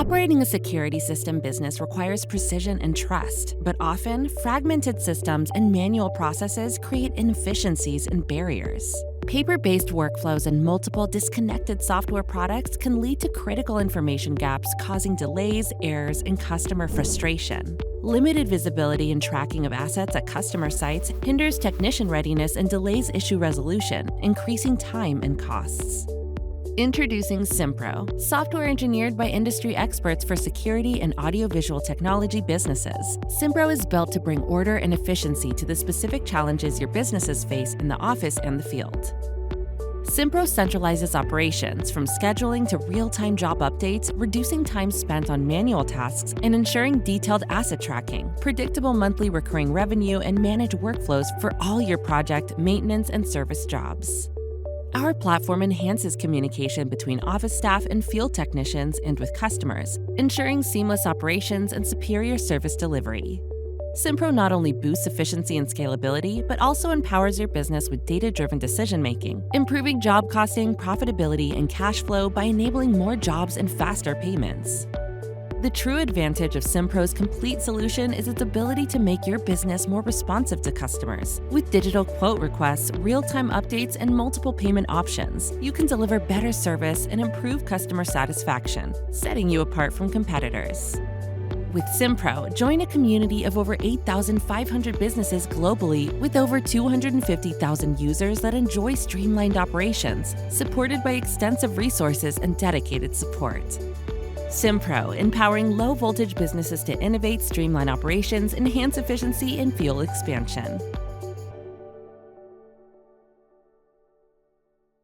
Operating a security system business requires precision and trust, but often fragmented systems and manual processes create inefficiencies and barriers. Paper-based workflows and multiple disconnected software products can lead to critical information gaps, causing delays, errors, and customer frustration. Limited visibility and tracking of assets at customer sites hinders technician readiness and delays issue resolution, increasing time and costs. Introducing Simpro, software engineered by industry experts for security and audiovisual technology businesses. Simpro is built to bring order and efficiency to the specific challenges your businesses face in the office and the field. Simpro centralizes operations from scheduling to real-time job updates, reducing time spent on manual tasks and ensuring detailed asset tracking, predictable monthly recurring revenue, and managed workflows for all your project, maintenance, and service jobs. Our platform enhances communication between office staff and field technicians and with customers, ensuring seamless operations and superior service delivery. Simpro not only boosts efficiency and scalability, but also empowers your business with data-driven decision-making, improving job costing, profitability, and cash flow by enabling more jobs and faster payments. The true advantage of Simpro's complete solution is its ability to make your business more responsive to customers. With digital quote requests, real-time updates, and multiple payment options, you can deliver better service and improve customer satisfaction, setting you apart from competitors. With Simpro, join a community of over 8,500 businesses globally with over 250,000 users that enjoy streamlined operations, supported by extensive resources and dedicated support. Simpro, empowering low-voltage businesses to innovate, streamline operations, enhance efficiency, and fuel expansion.